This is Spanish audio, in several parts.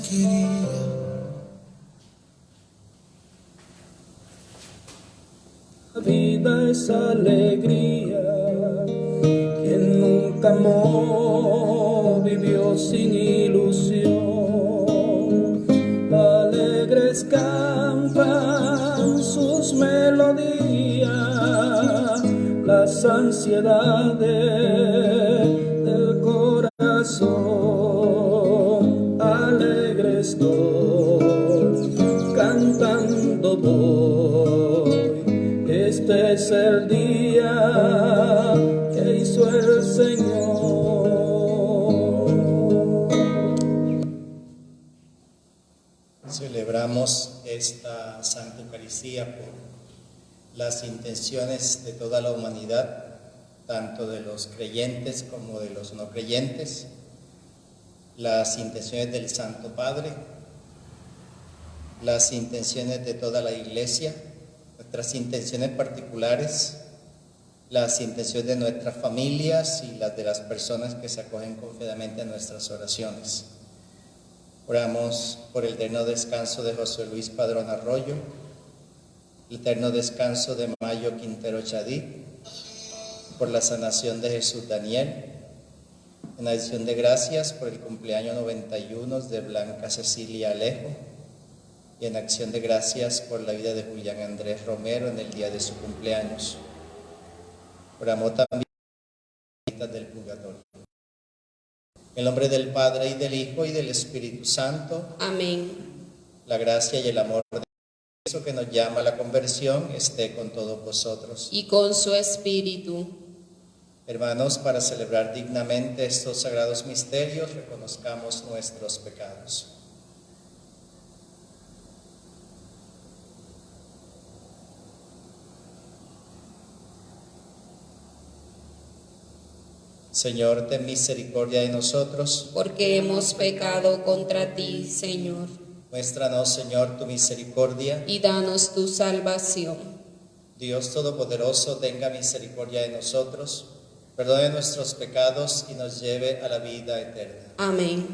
quería. La vida es alegría, quien nunca amó vivió sin ilusión. Alegres cantan sus melodías, las ansiedades del corazón. Alegre estoy, cantando voy. Este es el día que hizo el Señor. Celebramos esta Santa Eucaristía por las intenciones de toda la humanidad, tanto de los creyentes como de los no creyentes, las intenciones del Santo Padre, las intenciones de toda la Iglesia, nuestras intenciones particulares, las intenciones de nuestras familias y las de las personas que se acogen confiadamente a nuestras oraciones. Oramos por el eterno descanso de José Luis Padrón Arroyo, el eterno descanso de Mayo Quintero Chadí, por la sanación de Jesús Daniel, en adición de gracias por el cumpleaños 91 de Blanca Cecilia Alejo, y en acción de gracias por la vida de Julián Andrés Romero en el día de su cumpleaños. Oramos también por las del purgatorio. En el nombre del Padre, y del Hijo, y del Espíritu Santo. Amén. La gracia y el amor de Cristo que nos llama a la conversión esté con todos vosotros. Y con su espíritu. Hermanos, para celebrar dignamente estos sagrados misterios, reconozcamos nuestros pecados. Señor, ten misericordia de nosotros. Porque hemos pecado contra ti, Señor. Muéstranos, Señor, tu misericordia. Y danos tu salvación. Dios Todopoderoso, tenga misericordia de nosotros, perdone nuestros pecados y nos lleve a la vida eterna. Amén.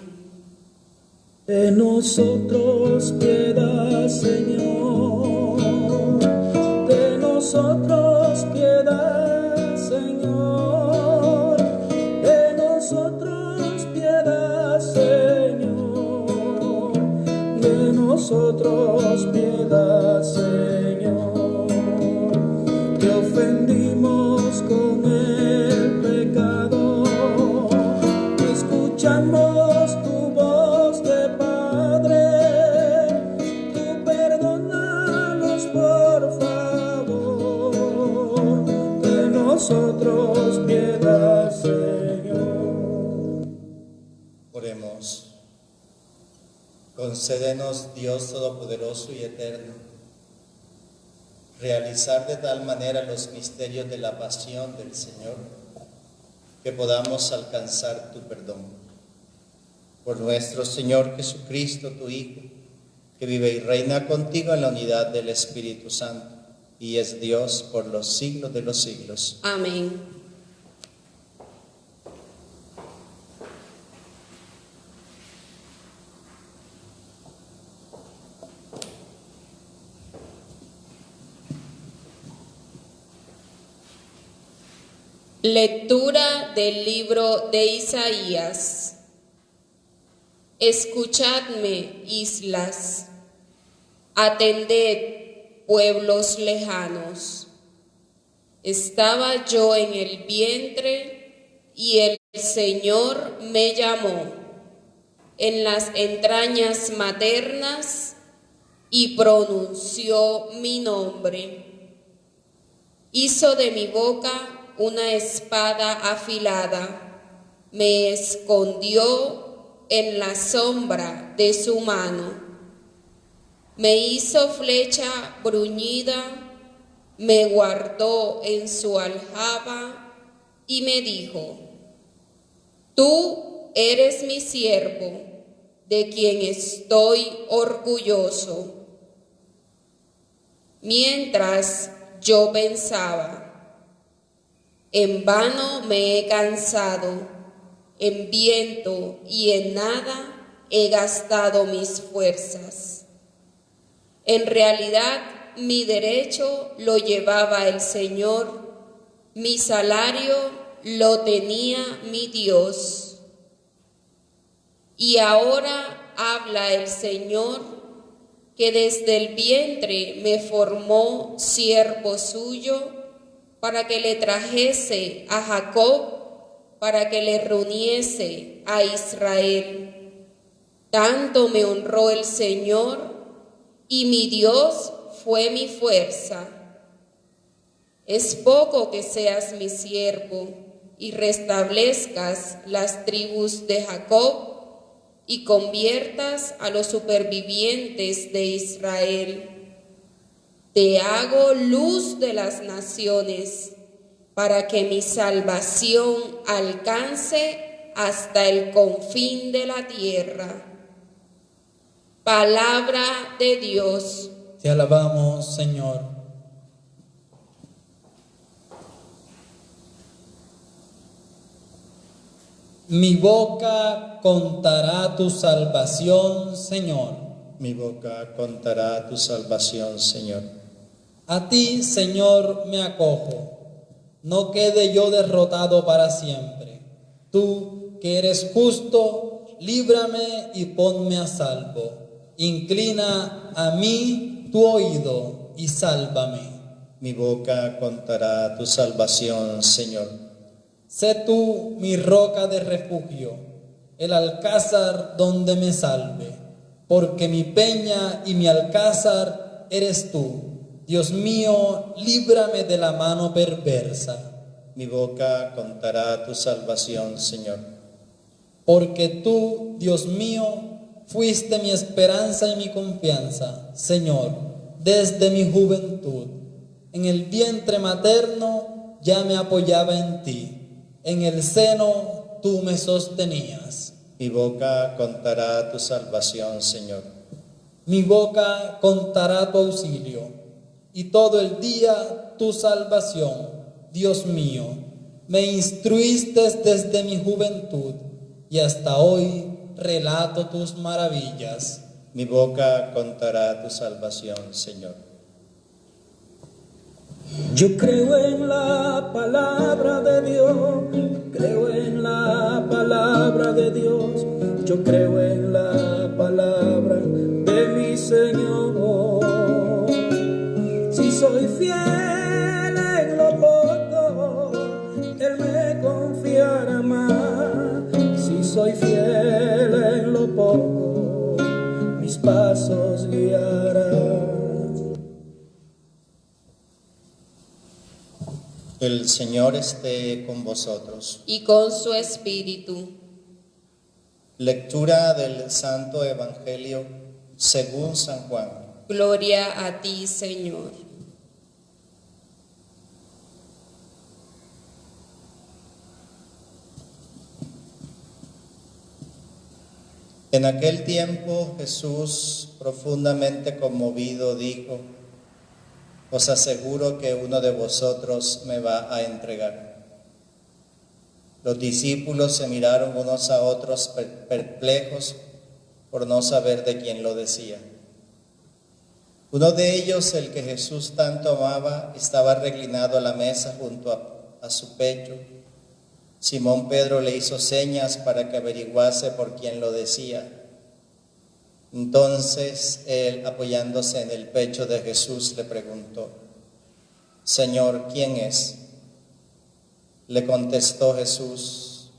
De nosotros piedad, Señor. De nosotros piedad, Señor. De nosotros piedad, Señor. De nosotros piedad, Señor. Te ofendimos con el pecado. Escuchamos tu voz de Padre. Tú perdónanos, por favor. De nosotros piedad, Señor. Oremos. Concédenos, Dios Todopoderoso y Eterno, realizar de tal manera los misterios de la pasión del Señor, que podamos alcanzar tu perdón. Por nuestro Señor Jesucristo, tu Hijo, que vive y reina contigo en la unidad del Espíritu Santo, y es Dios por los siglos de los siglos. Amén. Lectura del libro de Isaías. Escuchadme, islas, atended, pueblos lejanos. Estaba yo en el vientre y el Señor me llamó en las entrañas maternas y pronunció mi nombre. Hizo de mi boca una espada afilada, me escondió en la sombra de su mano, me hizo flecha bruñida, me guardó en su aljaba y me dijo: tú eres mi siervo, de quien estoy orgulloso. Mientras yo pensaba: en vano me he cansado, en viento y en nada he gastado mis fuerzas. En realidad, mi derecho lo llevaba el Señor, mi salario lo tenía mi Dios. Y ahora habla el Señor, que desde el vientre me formó siervo suyo, para que le trajese a Jacob, para que le reuniese a Israel. Tanto me honró el Señor, y mi Dios fue mi fuerza. Es poco que seas mi siervo y restablezcas las tribus de Jacob y conviertas a los supervivientes de Israel. Te hago luz de las naciones para que mi salvación alcance hasta el confín de la tierra. Palabra de Dios. Te alabamos, Señor. Mi boca contará tu salvación, Señor. Mi boca contará tu salvación, Señor. A ti, Señor, me acojo. No quede yo derrotado para siempre. Tú, que eres justo, líbrame y ponme a salvo. Inclina a mí tu oído y sálvame. Mi boca contará tu salvación, Señor. Sé tú mi roca de refugio, el alcázar donde me salve, porque mi peña y mi alcázar eres tú. Dios mío, líbrame de la mano perversa. Mi boca contará tu salvación, Señor. Porque tú, Dios mío, fuiste mi esperanza y mi confianza, Señor, desde mi juventud. En el vientre materno ya me apoyaba en ti. En el seno tú me sostenías. Mi boca contará tu salvación, Señor. Mi boca contará tu auxilio, y todo el día tu salvación, Dios mío. Me instruiste desde mi juventud, y hasta hoy relato tus maravillas. Mi boca contará tu salvación, Señor. Yo creo en la palabra de Dios, creo en la palabra de Dios, yo creo en la palabra de mi Señor. Si soy fiel en lo poco, Él me confiará más. Si soy fiel en lo poco, mis pasos guiará. El Señor esté con vosotros. Y con su espíritu. Lectura del Santo Evangelio según San Juan. Gloria a ti, Señor. En aquel tiempo Jesús, profundamente conmovido, dijo: os aseguro que uno de vosotros me va a entregar. Los discípulos se miraron unos a otros perplejos por no saber de quién lo decía. Uno de ellos, el que Jesús tanto amaba, estaba reclinado a la mesa junto a su pecho. Simón Pedro le hizo señas para que averiguase por quién lo decía. Entonces él, apoyándose en el pecho de Jesús, le preguntó: Señor, ¿quién es? Le contestó Jesús: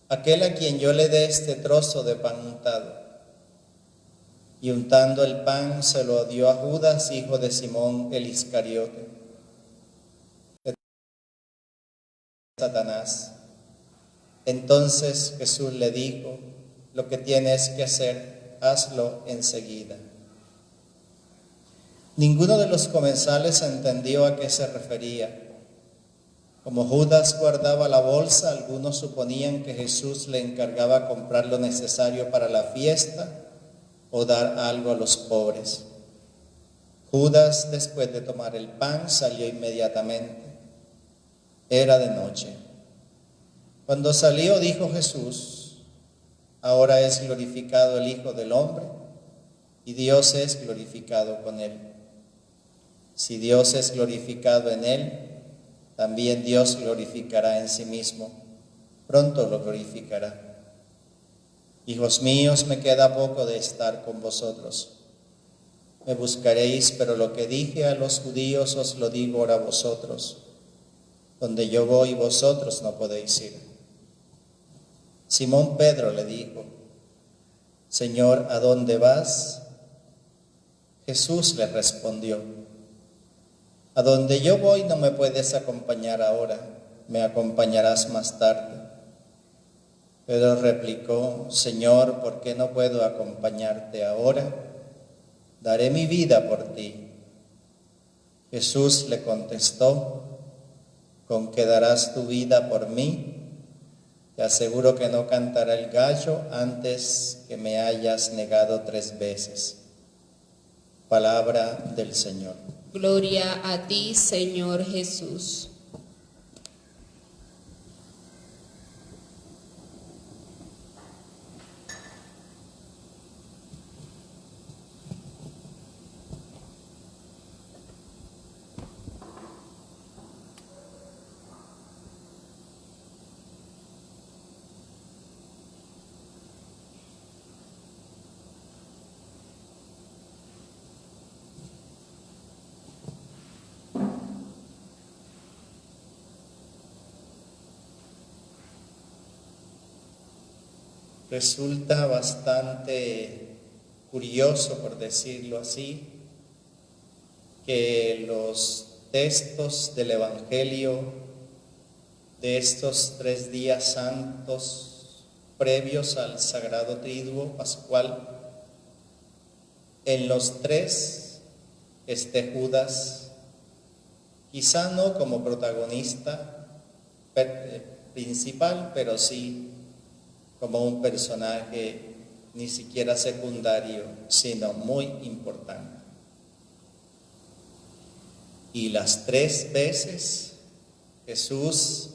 aquel a quien yo le dé este trozo de pan untado. Y untando el pan se lo dio a Judas, hijo de Simón el Iscariote. Satanás. Entonces Jesús le dijo: lo que tienes que hacer, hazlo enseguida. Ninguno de los comensales entendió a qué se refería. Como Judas guardaba la bolsa, algunos suponían que Jesús le encargaba comprar lo necesario para la fiesta o dar algo a los pobres. Judas, después de tomar el pan, salió inmediatamente. Era de noche. Cuando salió, dijo Jesús: Ahora es glorificado el Hijo del Hombre, y Dios es glorificado con él. Si Dios es glorificado en él, también Dios glorificará en sí mismo. Pronto lo glorificará. Hijos míos, me queda poco de estar con vosotros. Me buscaréis, pero lo que dije a los judíos os lo digo ahora a vosotros. Donde yo voy, vosotros no podéis ir. Simón Pedro le dijo: Señor, ¿a dónde vas? Jesús le respondió: a donde yo voy no me puedes acompañar ahora, me acompañarás más tarde. Pedro replicó: Señor, ¿por qué no puedo acompañarte ahora? Daré mi vida por ti. Jesús le contestó: ¿con qué darás tu vida por mí? Te aseguro que no cantará el gallo antes que me hayas negado 3 veces. Palabra del Señor. Gloria a ti, Señor Jesús. Resulta bastante curioso, por decirlo así, que los textos del Evangelio de estos 3 días santos previos al Sagrado Triduo Pascual, en los 3 esté Judas, quizá no como protagonista principal, pero sí como un personaje ni siquiera secundario, sino muy importante. Y las 3 veces Jesús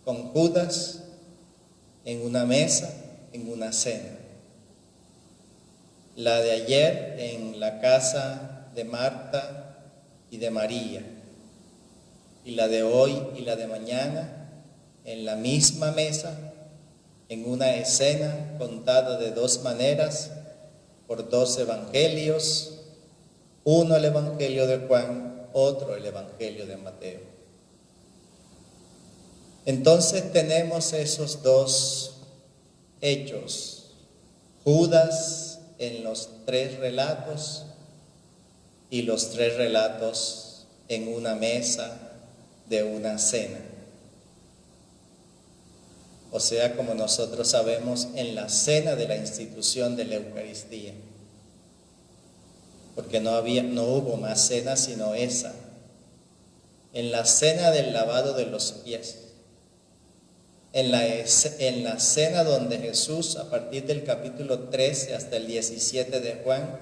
con Judas en una mesa, en una cena. La de ayer en la casa de Marta y de María, y la de hoy y la de mañana en la misma mesa, en una escena contada de 2 maneras por 2 evangelios, uno el evangelio de Juan, otro el evangelio de Mateo. Entonces tenemos esos 2 hechos: Judas en los 3 relatos y los 3 relatos en una mesa de una cena. O sea, como nosotros sabemos, en la cena de la institución de la Eucaristía, porque no hubo más cena sino esa, en la cena del lavado de los pies, en la cena donde Jesús, a partir del capítulo 13 hasta el 17 de Juan,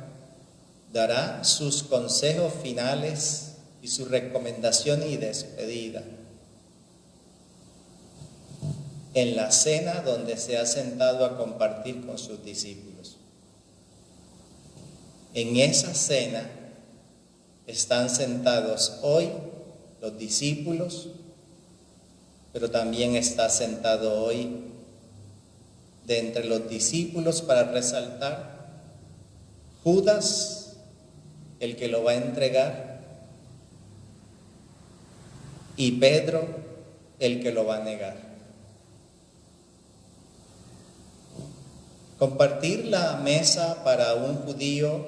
dará sus consejos finales y su recomendación y despedida. En la cena donde se ha sentado a compartir con sus discípulos. En esa cena están sentados hoy los discípulos, pero también está sentado hoy de entre los discípulos, para resaltar, Judas, el que lo va a entregar, y Pedro, el que lo va a negar. Compartir la mesa para un judío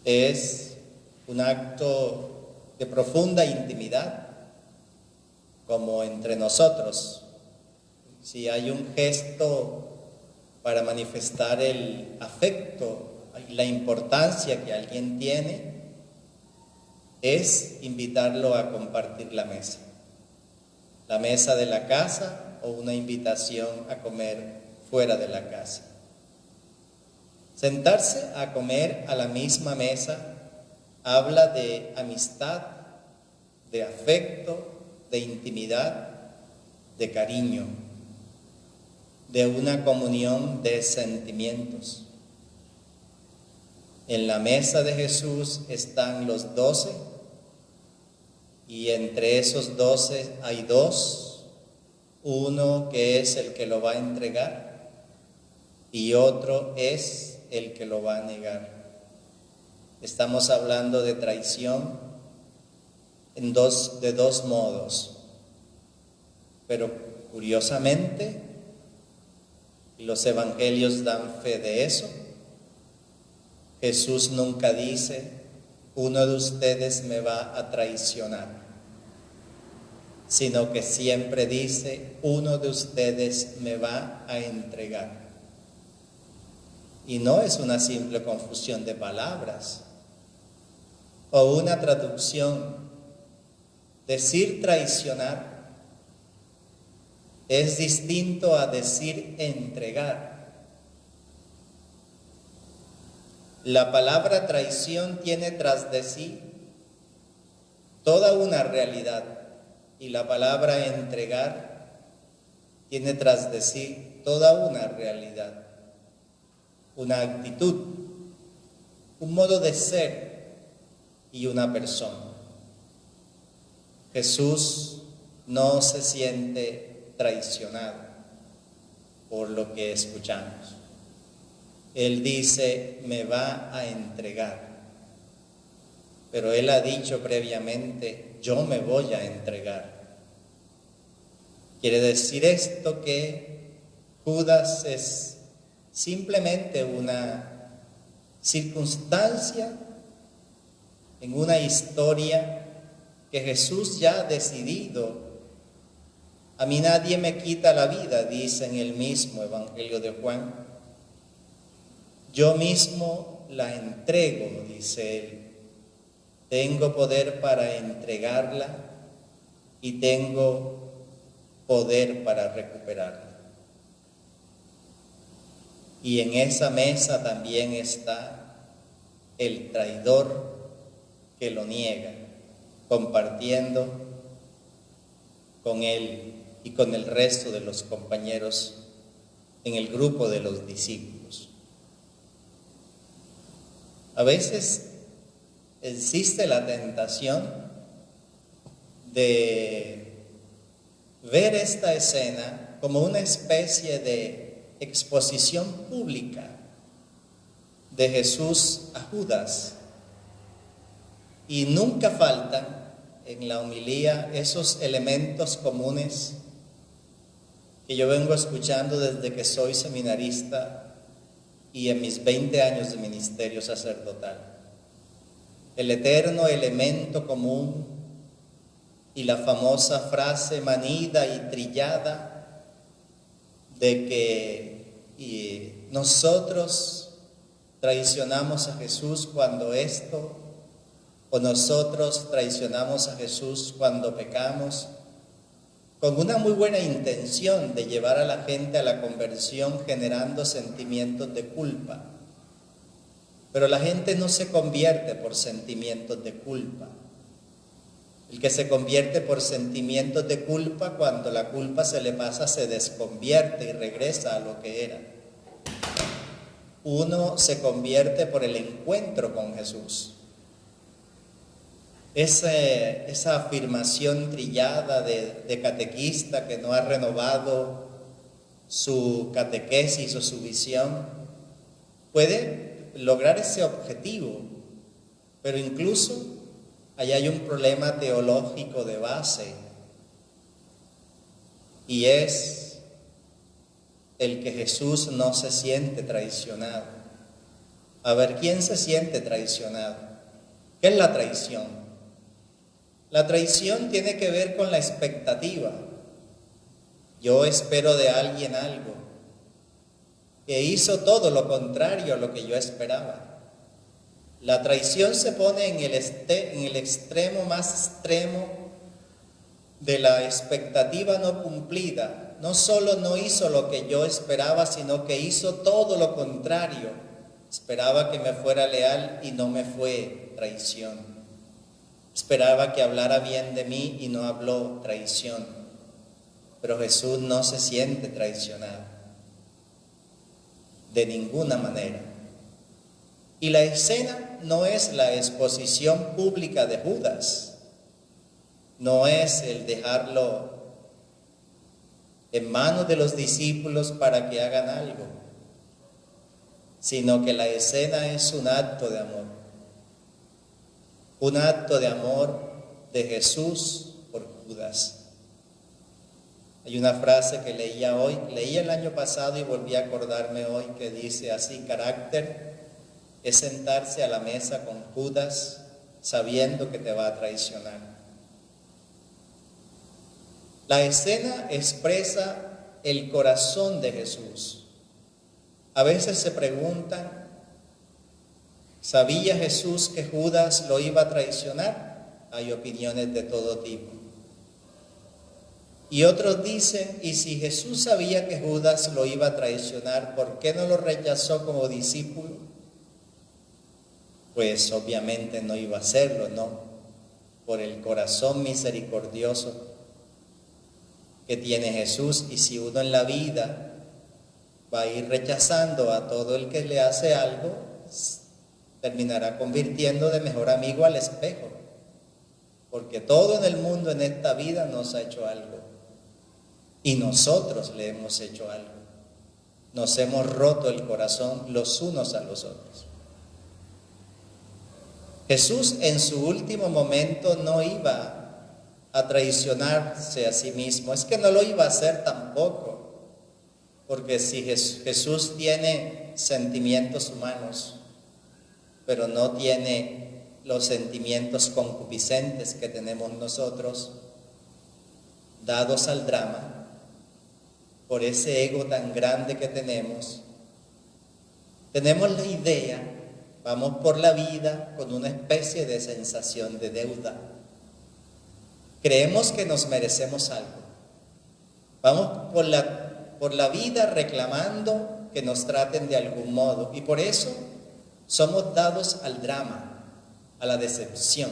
es un acto de profunda intimidad, como entre nosotros. Si hay un gesto para manifestar el afecto y la importancia que alguien tiene, es invitarlo a compartir la mesa de la casa, o una invitación a comer fuera de la casa. Sentarse a comer a la misma mesa habla de amistad, de afecto, de intimidad, de cariño. de una comunión de sentimientos. En la mesa de Jesús están los 12 y entre esos 12 hay dos, uno que es el que lo va a entregar y otro es el que lo va a negar. Estamos hablando de traición de dos modos, pero curiosamente los evangelios dan fe de eso. Jesús nunca dice, uno de ustedes me va a traicionar, sino que siempre dice, uno de ustedes me va a entregar. Y no es una simple confusión de palabras o una traducción. Decir traicionar es distinto a decir entregar. La palabra traición tiene tras de sí toda una realidad y la palabra entregar tiene tras de sí toda una realidad, una actitud, un modo de ser y una persona. Jesús no se siente traicionado por lo que escuchamos. Él dice, me va a entregar. Pero Él ha dicho previamente, yo me voy a entregar. Quiere decir esto que Judas es simplemente una circunstancia en una historia que Jesús ya ha decidido. A mí nadie me quita la vida, dice en el mismo Evangelio de Juan. Yo mismo la entrego, dice él. Tengo poder para entregarla y tengo poder para recuperarla. Y en esa mesa también está el traidor que lo niega, compartiendo con él y con el resto de los compañeros en el grupo de los discípulos. A veces existe la tentación de ver esta escena como una especie de exposición pública de Jesús a Judas. Y nunca faltan en la homilía esos elementos comunes que yo vengo escuchando desde que soy seminarista y en mis 20 años de ministerio sacerdotal. El eterno elemento común y la famosa frase manida y trillada de que nosotros traicionamos a Jesús cuando esto, o nosotros traicionamos a Jesús cuando pecamos, con una muy buena intención de llevar a la gente a la conversión generando sentimientos de culpa. Pero la gente no se convierte por sentimientos de culpa. El que se convierte por sentimientos de culpa, cuando la culpa se le pasa, se desconvierte y regresa a lo que era. Uno se convierte por el encuentro con Jesús. Esa afirmación trillada de catequista que no ha renovado su catequesis o su visión puede lograr ese objetivo, pero incluso ahí hay un problema teológico de base, y es el que Jesús no se siente traicionado. A ver, ¿quién se siente traicionado? ¿Qué es la traición? La traición tiene que ver con la expectativa. Yo espero de alguien algo que hizo todo lo contrario a lo que yo esperaba. La traición se pone en el extremo más extremo de la expectativa no cumplida. No solo no hizo lo que yo esperaba, sino que hizo todo lo contrario. Esperaba que me fuera leal y no me fue, traición. Esperaba que hablara bien de mí y no habló, traición. Pero Jesús no se siente traicionado. de ninguna manera. Y la escena no es la exposición pública de Judas, no es el dejarlo en manos de los discípulos para que hagan algo, sino que la escena es un acto de amor de Jesús por Judas. Hay una frase que leí el año pasado y volví a acordarme hoy, que dice así: carácter es sentarse a la mesa con Judas sabiendo que te va a traicionar. La escena expresa el corazón de Jesús. A veces se preguntan, ¿sabía Jesús que Judas lo iba a traicionar? Hay opiniones de todo tipo. Y otros dicen, y si Jesús sabía que Judas lo iba a traicionar, ¿por qué no lo rechazó como discípulo? Pues obviamente no iba a hacerlo, ¿no? Por el corazón misericordioso que tiene Jesús. Y si uno en la vida va a ir rechazando a todo el que le hace algo, terminará convirtiendo de mejor amigo al espejo, porque todo en el mundo, en esta vida, nos ha hecho algo y nosotros le hemos hecho algo. Nos hemos roto el corazón los unos a los otros. Jesús en su último momento no iba a traicionarse a sí mismo, es que no lo iba a hacer tampoco, porque si Jesús tiene sentimientos humanos, pero no tiene los sentimientos concupiscentes que tenemos nosotros, dados al drama, por ese ego tan grande que tenemos la idea, vamos por la vida con una especie de sensación de deuda. Creemos que nos merecemos algo. Vamos por la vida reclamando que nos traten de algún modo, y por eso somos dados al drama, a la decepción,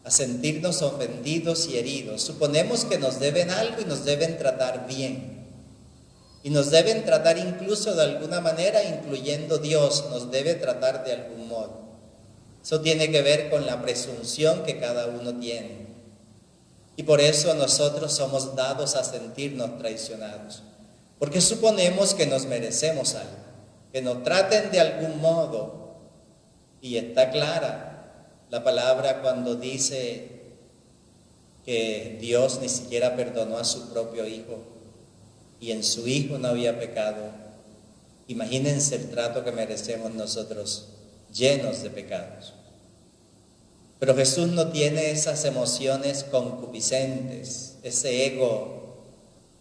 a sentirnos ofendidos y heridos. Suponemos que nos deben algo y nos deben tratar bien. Y nos deben tratar incluso de alguna manera, incluyendo Dios, nos debe tratar de algún modo. Eso tiene que ver con la presunción que cada uno tiene. Y por eso nosotros somos dados a sentirnos traicionados. Porque suponemos que nos merecemos algo, que nos traten de algún modo. Y está clara la palabra cuando dice que Dios ni siquiera perdonó a su propio Hijo, y en su Hijo no había pecado. Imagínense el trato que merecemos nosotros, llenos de pecados. Pero Jesús no tiene esas emociones concupiscentes, ese ego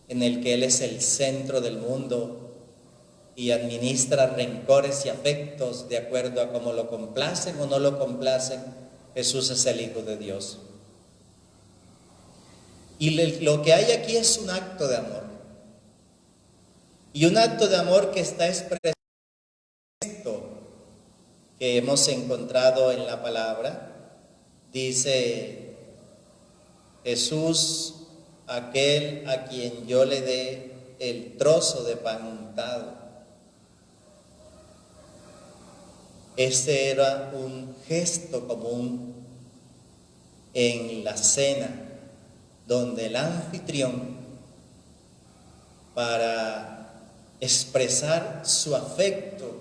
en el que Él es el centro del mundo y administra rencores y afectos de acuerdo a cómo lo complacen o no lo complacen. Jesús es el Hijo de Dios. Y lo que hay aquí es un acto de amor. Y un acto de amor que está expresado en esto que hemos encontrado en la palabra. Dice Jesús, aquel a quien yo le dé el trozo de pan untado. Ese era un gesto común en la cena, donde el anfitrión, para expresar su afecto,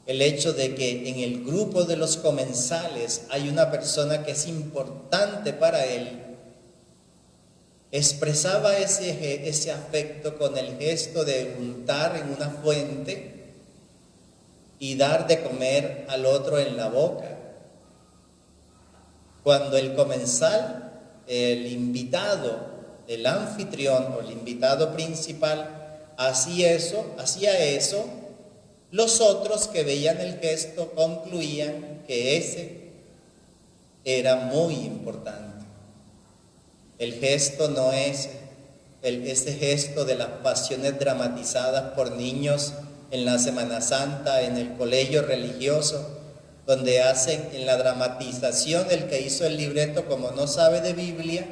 el hecho de que en el grupo de los comensales hay una persona que es importante para él, expresaba ese afecto con el gesto de untar en una fuente y dar de comer al otro en la boca. Cuando el comensal, el invitado, el anfitrión o el invitado principal hacía eso, los otros que veían el gesto concluían que ese era muy importante. El gesto no es ese gesto de las pasiones dramatizadas por niños en la Semana Santa, en el colegio religioso, donde hacen en la dramatización, el que hizo el libreto, como no sabe de Biblia,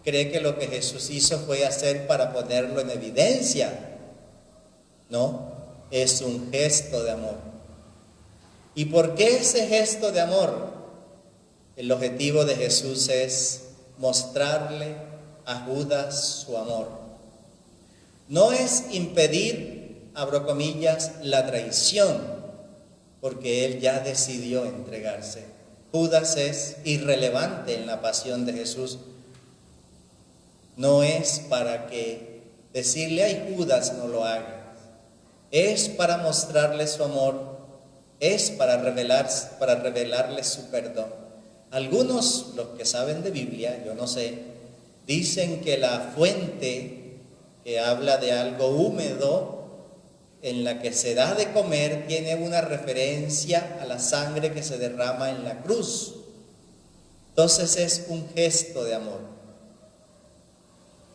cree que lo que Jesús hizo fue hacer para ponerlo en evidencia. No, es un gesto de amor. ¿Y por qué ese gesto de amor? El objetivo de Jesús es mostrarle a Judas su amor. No es impedir, abro comillas, la traición, porque él ya decidió entregarse. Judas es irrelevante en la pasión de Jesús. No es para que decirle, ay Judas, no lo hagas. Es para mostrarle su amor, es para revelarle su perdón. Algunos, los que saben de Biblia, yo no sé, dicen que la fuente que habla de algo húmedo en la que se da de comer tiene una referencia a la sangre que se derrama en la cruz. Entonces es un gesto de amor,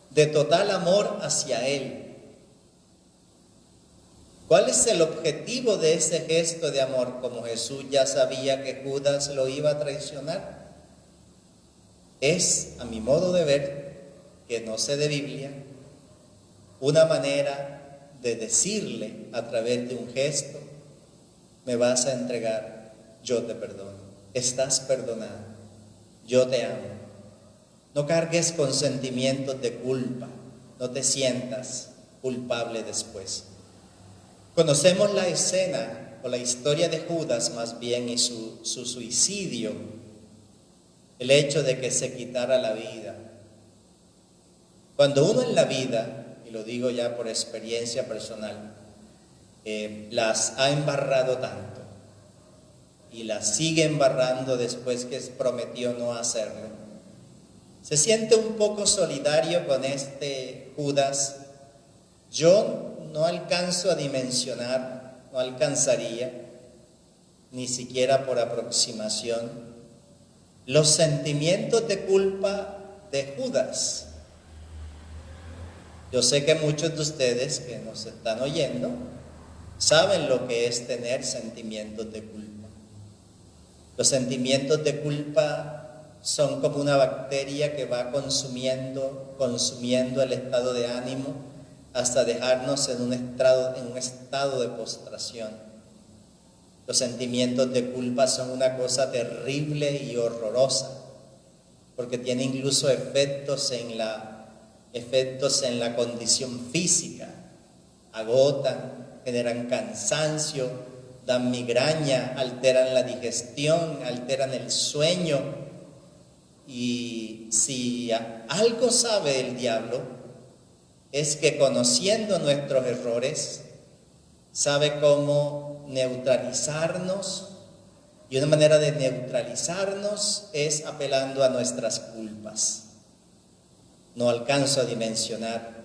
de total amor hacia Él. ¿Cuál es el objetivo de ese gesto de amor? Como Jesús ya sabía que Judas lo iba a traicionar, es, a mi modo de ver, que no sé de Biblia, una manera de decirle a través de un gesto, me vas a entregar, yo te perdono, estás perdonado, yo te amo. No cargues con sentimientos de culpa, no te sientas culpable después. Conocemos la escena o la historia de Judas más bien y su suicidio, el hecho de que se quitara la vida. Cuando uno en la vida, y lo digo ya por experiencia personal, las ha embarrado tanto y las sigue embarrando después que prometió no hacerlo, se siente un poco solidario con este Judas. Yo no alcanzo a dimensionar, no alcanzaría, ni siquiera por aproximación, los sentimientos de culpa de Judas. Yo sé que muchos de ustedes que nos están oyendo saben lo que es tener sentimientos de culpa. Los sentimientos de culpa son como una bacteria que va consumiendo el estado de ánimo hasta dejarnos en un estado de postración. Los sentimientos de culpa son una cosa terrible y horrorosa, porque tiene incluso efectos en la condición física. Agotan, generan cansancio, dan migraña, alteran la digestión, alteran el sueño. Y si algo sabe el diablo, es que conociendo nuestros errores, sabe cómo neutralizarnos, y una manera de neutralizarnos es apelando a nuestras culpas. No alcanzo a dimensionar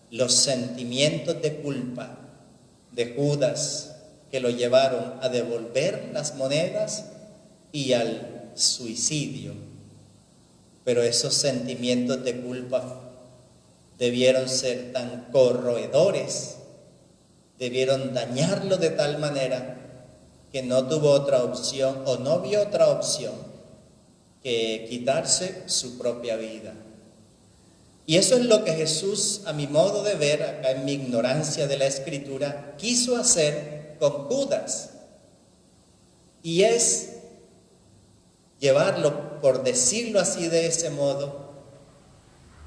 los sentimientos de culpa de Judas que lo llevaron a devolver las monedas y al suicidio. Pero esos sentimientos de culpa debieron ser tan corroedores, debieron dañarlo de tal manera que no tuvo otra opción o no vio otra opción que quitarse su propia vida. Y eso es lo que Jesús, a mi modo de ver, acá en mi ignorancia de la Escritura, quiso hacer con Judas. Y es llevarlo, por decirlo así de ese modo,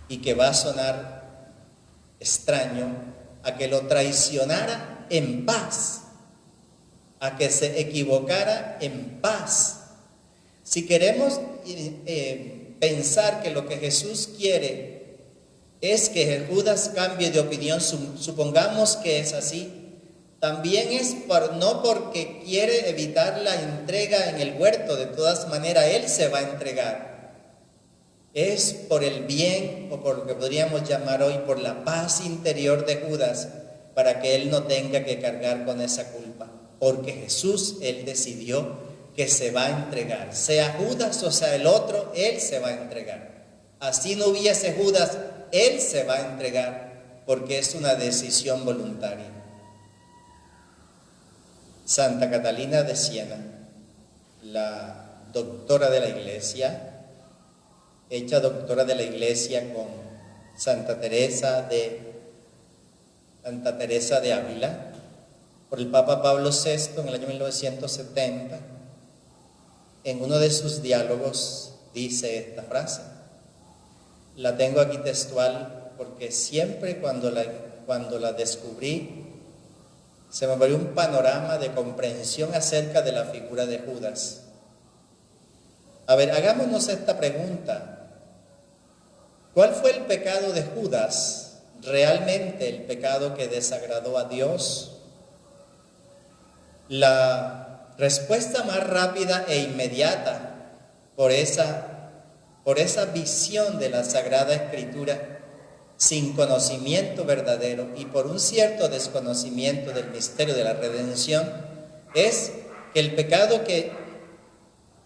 y que va a sonar extraño, a que lo traicionara en paz, a que se equivocara en paz. Si queremos pensar que lo que Jesús quiere es que Judas cambie de opinión, supongamos que es así, también es no porque quiere evitar la entrega en el huerto, de todas maneras él se va a entregar. Es por el bien, o por lo que podríamos llamar hoy, por la paz interior de Judas, para que él no tenga que cargar con esa culpa. Porque Jesús, él decidió que se va a entregar. Sea Judas o sea el otro, él se va a entregar. Así no hubiese Judas, él se va a entregar, porque es una decisión voluntaria. Santa Catalina de Siena, la doctora de la Iglesia, hecha doctora de la Iglesia con Santa Teresa de Ávila, por el Papa Pablo VI en el año 1970, en uno de sus diálogos dice esta frase. La tengo aquí textual porque siempre cuando la descubrí se me abrió un panorama de comprensión acerca de la figura de Judas. A ver, hagámonos esta pregunta. ¿Cuál fue el pecado de Judas? ¿Realmente el pecado que desagradó a Dios? La respuesta más rápida e inmediata por esa visión de la Sagrada Escritura sin conocimiento verdadero y por un cierto desconocimiento del misterio de la redención es que el pecado que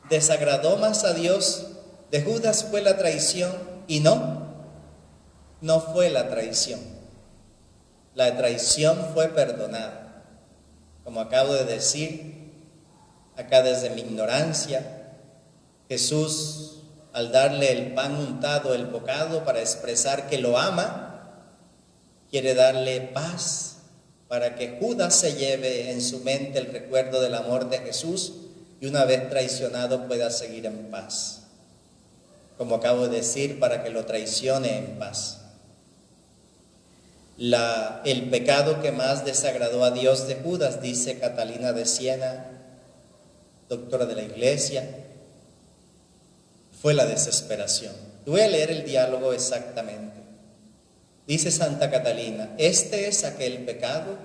desagradó más a Dios de Judas fue la traición y no fue la traición. La traición fue perdonada. Como acabo de decir, acá desde mi ignorancia, Jesús, al darle el pan untado, el bocado, para expresar que lo ama, quiere darle paz para que Judas se lleve en su mente el recuerdo del amor de Jesús y una vez traicionado pueda seguir en paz. Como acabo de decir, para que lo traicione en paz. El pecado que más desagradó a Dios de Judas, dice Catalina de Siena, doctora de la Iglesia, fue la desesperación. Voy a leer el diálogo exactamente. Dice Santa Catalina: este es aquel pecado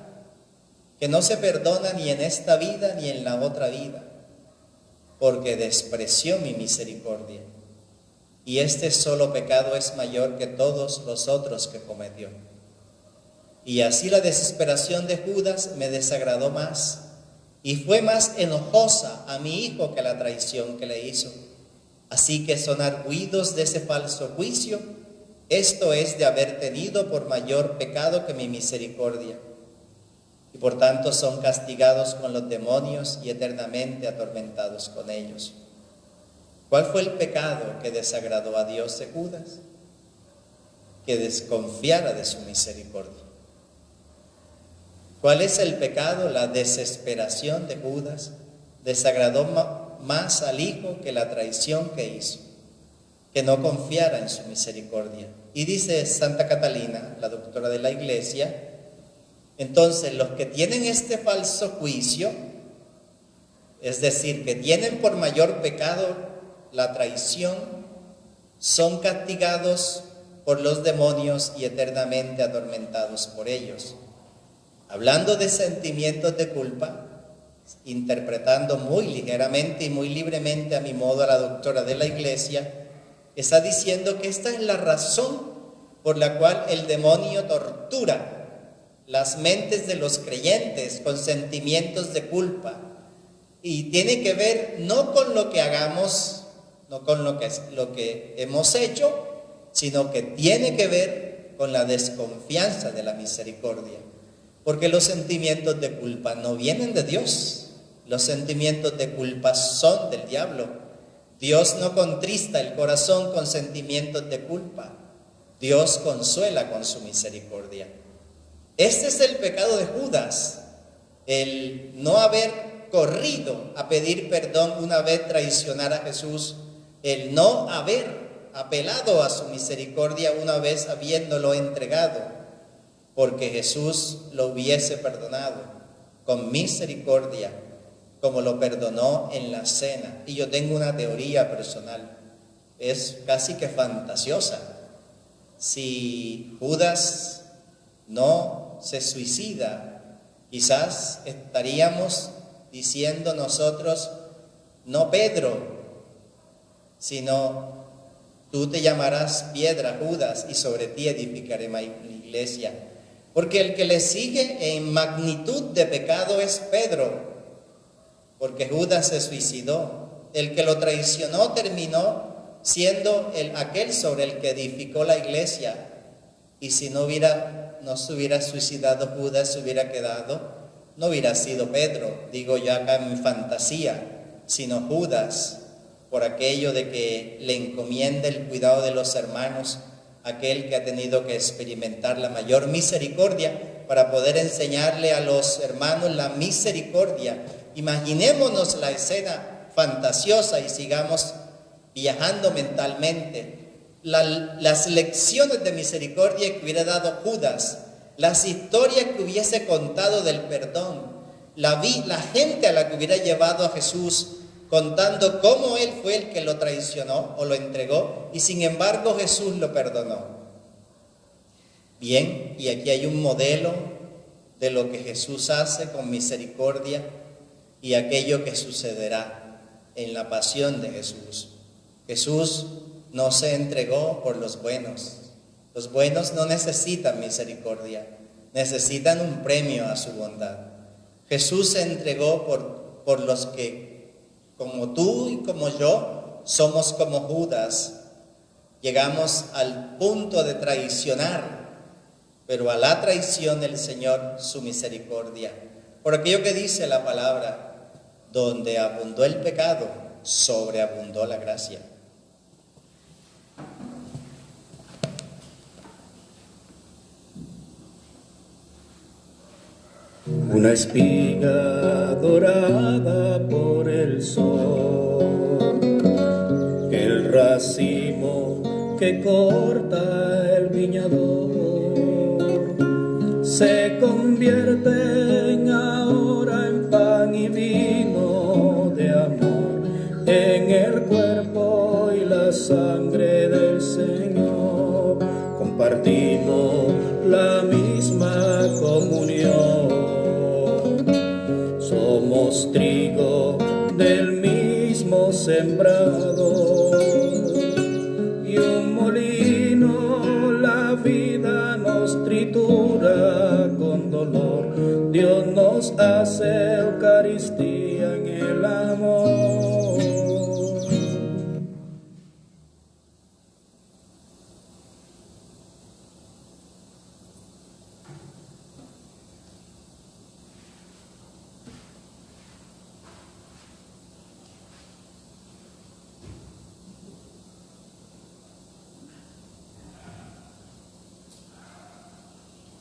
que no se perdona ni en esta vida ni en la otra vida, porque despreció mi misericordia. Y este solo pecado es mayor que todos los otros que cometió. Y así la desesperación de Judas me desagradó más y fue más enojosa a mi hijo que la traición que le hizo. Así que son arguidos de ese falso juicio, esto es de haber tenido por mayor pecado que mi misericordia. Y por tanto son castigados con los demonios y eternamente atormentados con ellos. ¿Cuál fue el pecado que desagradó a Dios de Judas? Que desconfiara de su misericordia. ¿Cuál es el pecado? La desesperación de Judas desagradó más al Hijo que la traición que hizo, que no confiara en su misericordia. Y dice Santa Catalina, la doctora de la Iglesia, entonces los que tienen este falso juicio, es decir, que tienen por mayor pecado la traición, son castigados por los demonios y eternamente atormentados por ellos. Hablando de sentimientos de culpa, interpretando muy ligeramente y muy libremente a mi modo a la doctora de la Iglesia, está diciendo que esta es la razón por la cual el demonio tortura las mentes de los creyentes con sentimientos de culpa. Y tiene que ver no con lo que hagamos, no con lo que hemos hecho, sino que tiene que ver con la desconfianza de la misericordia. Porque los sentimientos de culpa no vienen de Dios. Los sentimientos de culpa son del diablo. Dios no contrista el corazón con sentimientos de culpa. Dios consuela con su misericordia. Este es el pecado de Judas, el no haber corrido a pedir perdón una vez traicionar a Jesús, el no haber apelado a su misericordia una vez habiéndolo entregado, porque Jesús lo hubiese perdonado con misericordia, como lo perdonó en la cena. Y yo tengo una teoría personal, es casi que fantasiosa. Si Judas no se suicida, quizás estaríamos diciendo nosotros, no Pedro, sino tú te llamarás piedra, Judas, y sobre ti edificaré mi iglesia. Porque el que le sigue en magnitud de pecado es Pedro, porque Judas se suicidó. El que lo traicionó terminó siendo aquel sobre el que edificó la iglesia. Y si no se hubiera suicidado Judas, se hubiera quedado, no hubiera sido Pedro, digo yo acá en mi fantasía, sino Judas, por aquello de que le encomienda el cuidado de los hermanos, aquel que ha tenido que experimentar la mayor misericordia, para poder enseñarle a los hermanos la misericordia. Imaginémonos la escena fantasiosa y sigamos viajando mentalmente. Las lecciones de misericordia que hubiera dado Judas, las historias que hubiese contado del perdón, la gente a la que hubiera llevado a Jesús contando cómo él fue el que lo traicionó o lo entregó y sin embargo Jesús lo perdonó. Bien, y aquí hay un modelo de lo que Jesús hace con misericordia y aquello que sucederá en la pasión de Jesús. Jesús no se entregó por los buenos. Los buenos no necesitan misericordia, necesitan un premio a su bondad. Jesús se entregó por los que, como tú y como yo, somos como Judas. Llegamos al punto de traicionar, pero a la traición del Señor su misericordia. Por aquello que dice la palabra, donde abundó el pecado, sobreabundó la gracia. Una espiga dorada por el sol, el racimo que corta el viñador, se convierten ahora en pan y vino de amor, en el cuerpo y la sangre del Señor. Compartimos la misma comunión. Somos trigo del mismo sembrado y un molino la vida nos tritura con dolor. Dios nos hace Eucaristía en el amor.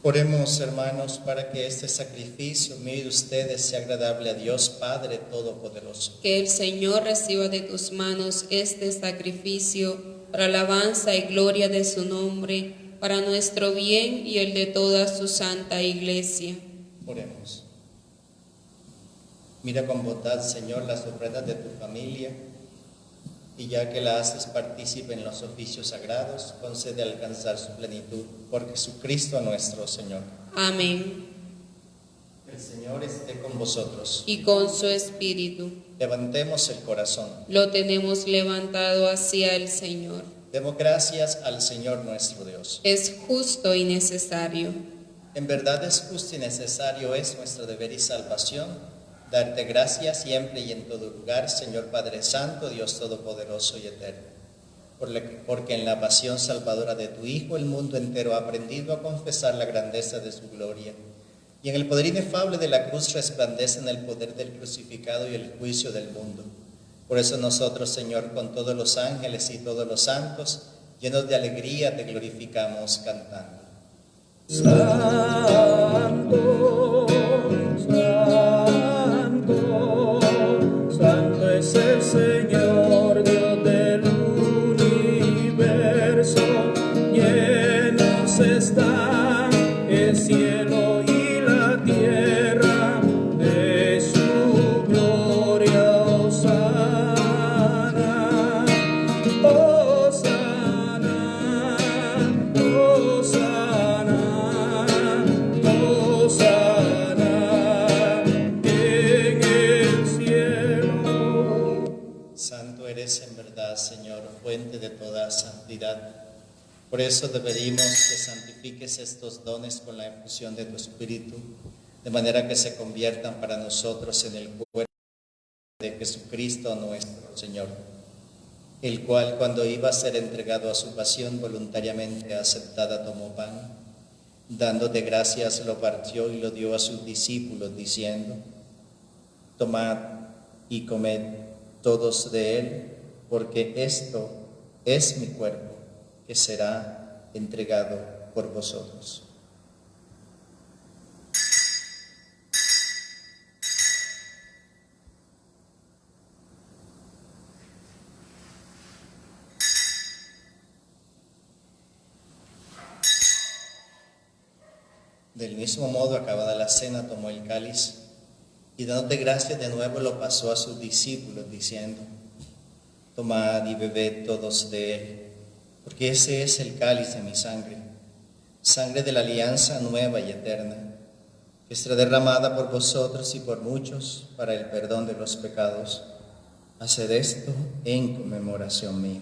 Oremos, hermanos, para que este sacrificio mío y de ustedes sea agradable a Dios Padre Todopoderoso. Que el Señor reciba de tus manos este sacrificio para alabanza y gloria de su nombre, para nuestro bien y el de toda su santa iglesia. Oremos. Mira con bondad, Señor, las ofrendas de tu familia, y ya que la haces partícipe en los oficios sagrados, concede alcanzar su plenitud por Jesucristo nuestro Señor. Amén. El Señor esté con vosotros. Y con su espíritu. Levantemos el corazón. Lo tenemos levantado hacia el Señor. Demos gracias al Señor nuestro Dios. Es justo y necesario. En verdad es justo y necesario, es nuestro deber y salvación, darte gracias siempre y en todo lugar, Señor Padre Santo, Dios Todopoderoso y Eterno, porque en la pasión salvadora de tu Hijo el mundo entero ha aprendido a confesar la grandeza de su gloria, y en el poder inefable de la cruz resplandecen el poder del crucificado y el juicio del mundo. Por eso nosotros, Señor, con todos los ángeles y todos los santos, llenos de alegría, te glorificamos cantando. Santo, santo, santo es el Señor, Dios del universo. Llenos están el cielo y la tierra de su gloria. Hosana, Hosana, Hosana, Hosana en el cielo. Santo eres en verdad, Señor, fuente de toda santidad. Por eso te pedimos que santifiques estos dones con la infusión de tu Espíritu, de manera que se conviertan para nosotros en el cuerpo de Jesucristo nuestro Señor, el cual, cuando iba a ser entregado a su pasión voluntariamente aceptada, tomó pan, dándote gracias, lo partió y lo dio a sus discípulos, diciendo: tomad y comed todos de él, porque esto es mi cuerpo, que será entregado por vosotros. Del mismo modo, acabada la cena, tomó el cáliz y dándote gracias de nuevo lo pasó a sus discípulos, diciendo: tomad y bebed todos de él, porque ese es el cáliz de mi sangre, sangre de la alianza nueva y eterna, que será derramada por vosotros y por muchos para el perdón de los pecados. Haced esto en conmemoración mía.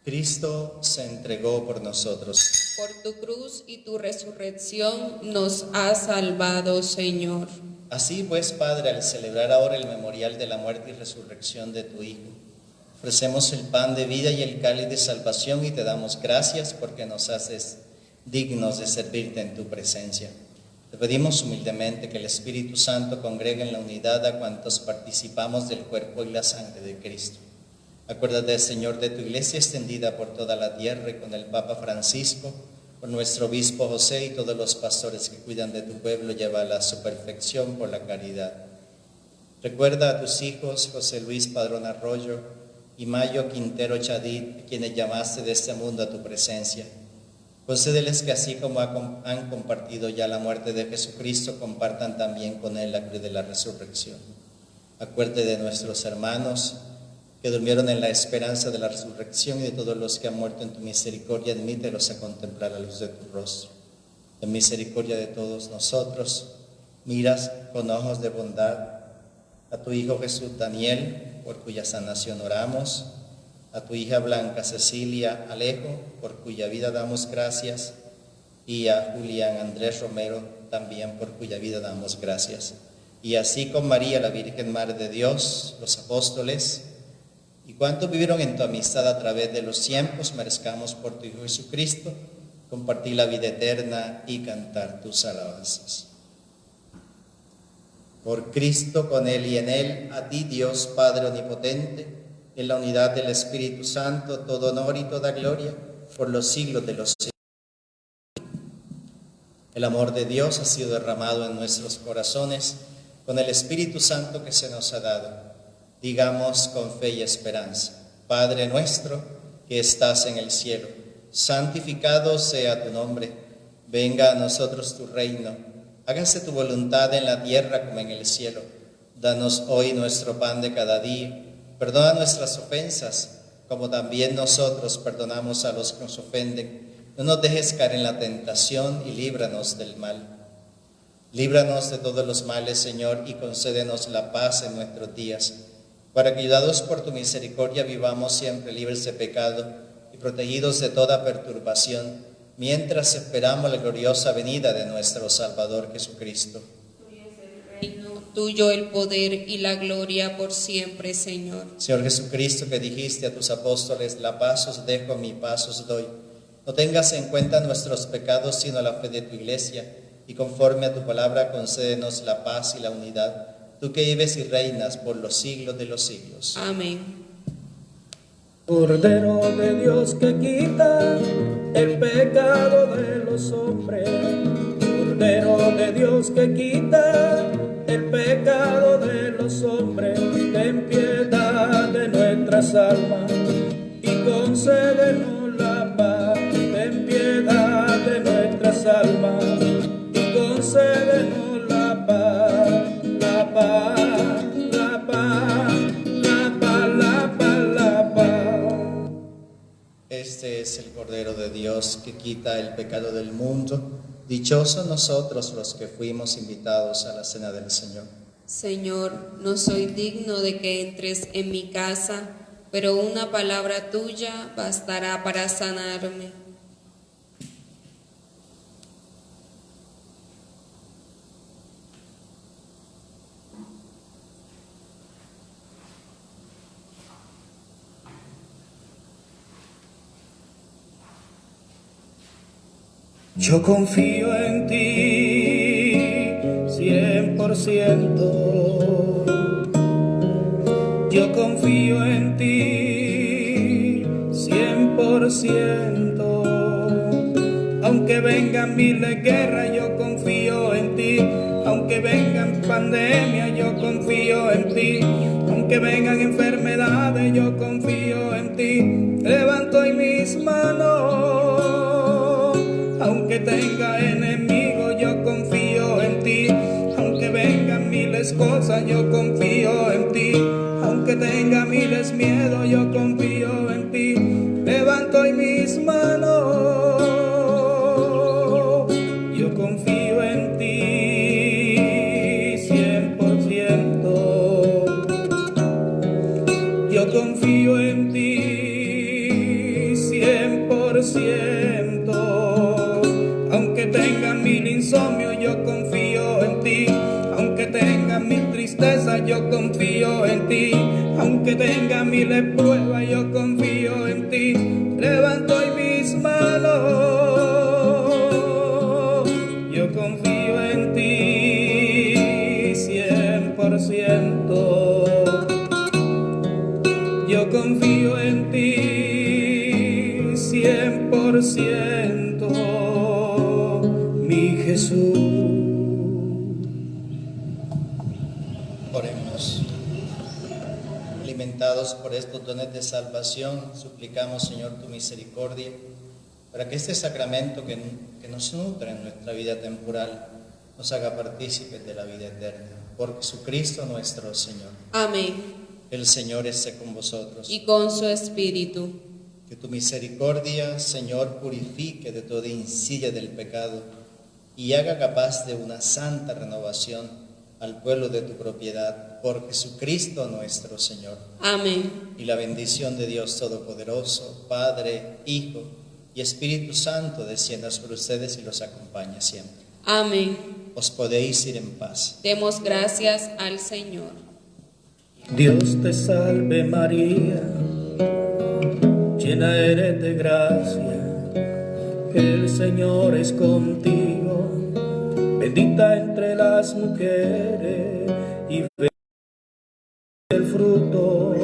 Cristo se entregó por nosotros. Por tu cruz y tu resurrección nos has salvado, Señor. Así pues, Padre, al celebrar ahora el memorial de la muerte y resurrección de tu Hijo, ofrecemos el pan de vida y el cáliz de salvación y te damos gracias porque nos haces dignos de servirte en tu presencia. Te pedimos humildemente que el Espíritu Santo congregue en la unidad a cuantos participamos del cuerpo y la sangre de Cristo. Acuérdate, Señor, de tu iglesia extendida por toda la tierra y con el Papa Francisco, con nuestro obispo José y todos los pastores que cuidan de tu pueblo, llévala a su perfección por la caridad. Recuerda a tus hijos José Luis Padrón Arroyo y Mayo Quintero Chadid, quienes llamaste de este mundo a tu presencia. Concédeles que así como han compartido ya la muerte de Jesucristo, compartan también con él la cruz de la resurrección. Acuérdate de nuestros hermanos que durmieron en la esperanza de la resurrección y de todos los que han muerto en tu misericordia, admítelos a contemplar la luz de tu rostro. En misericordia de todos nosotros, miras con ojos de bondad a tu Hijo Jesús Daniel, por cuya sanación oramos, a tu hija Blanca Cecilia Alejo, por cuya vida damos gracias, y a Julián Andrés Romero, también por cuya vida damos gracias. Y así con María, la Virgen Madre de Dios, los apóstoles, y cuantos vivieron en tu amistad a través de los tiempos, merezcamos por tu Hijo Jesucristo compartir la vida eterna y cantar tus alabanzas. Por Cristo, con Él y en Él, a ti Dios Padre Omnipotente, en la unidad del Espíritu Santo, todo honor y toda gloria por los siglos de los siglos. El amor de Dios ha sido derramado en nuestros corazones con el Espíritu Santo que se nos ha dado. Digamos con fe y esperanza: Padre nuestro que estás en el cielo, santificado sea tu nombre. Venga a nosotros tu reino. Hágase tu voluntad en la tierra como en el cielo. Danos hoy nuestro pan de cada día. Perdona nuestras ofensas, como también nosotros perdonamos a los que nos ofenden. No nos dejes caer en la tentación y líbranos del mal. Líbranos de todos los males, Señor, y concédenos la paz en nuestros días, para que, ayudados por tu misericordia, vivamos siempre libres de pecado y protegidos de toda perturbación, mientras esperamos la gloriosa venida de nuestro Salvador Jesucristo. Tuyo el poder y la gloria por siempre, Señor. Señor Jesucristo, que dijiste a tus apóstoles: la paz os dejo, mi paz os doy. No tengas en cuenta nuestros pecados, sino la fe de tu iglesia, y conforme a tu palabra concédenos la paz y la unidad. Tú que vives y reinas por los siglos de los siglos. Amén. Cordero de Dios que quita el pecado de los hombres, Cordero de Dios que quita el pecado de los hombres, ten piedad de nuestras almas y concédenos la paz. Ten piedad de nuestras almas y concédenos la paz, la paz, la paz, la paz, la paz, la paz. Este es el Cordero de Dios que quita el pecado del mundo. Dichosos nosotros los que fuimos invitados a la cena del Señor. Señor, no soy digno de que entres en mi casa, pero una palabra tuya bastará para sanarme. Yo confío en ti 100%. Yo confío en ti 100%. Aunque vengan miles de guerras, yo confío en Aunque vengan pandemias, yo confío en ti. Aunque vengan enfermedades, yo confío en ti. Levanto hoy mis manos. Aunque tenga enemigos, yo confío en ti. Aunque vengan miles cosas, yo confío en ti. Aunque tenga miles miedos, yo confío en ti. Levanto hoy mis manos. Yo confío en ti 100%. Yo confío en ti 100%. Aunque tenga mil insomnios, yo confío en ti. Aunque tenga mil tristezas, yo confío en ti. Aunque tenga miles pruebas, yo confío en ti. Levanto hoy mis manos. Yo confío en ti 100%. Yo confío en ti 100%, mi Jesús. Oremos. Alimentados por estos dones de salvación, suplicamos, Señor, tu misericordia, para que este sacramento que nos nutre en nuestra vida temporal nos haga partícipes de la vida eterna. Por Jesucristo nuestro Señor. Amén. El Señor esté con vosotros. Y con su espíritu. Que tu misericordia, Señor, purifique de toda insilla del pecado y haga capaz de una santa renovación al pueblo de tu propiedad, por Jesucristo nuestro Señor. Amén. Y la bendición de Dios Todopoderoso, Padre, Hijo y Espíritu Santo, descienda sobre ustedes y los acompañe siempre. Amén. Os podéis ir en paz. Demos gracias al Señor. Dios te salve María, llena eres de gracia, el Señor es contigo, bendita entre las mujeres y bendito el fruto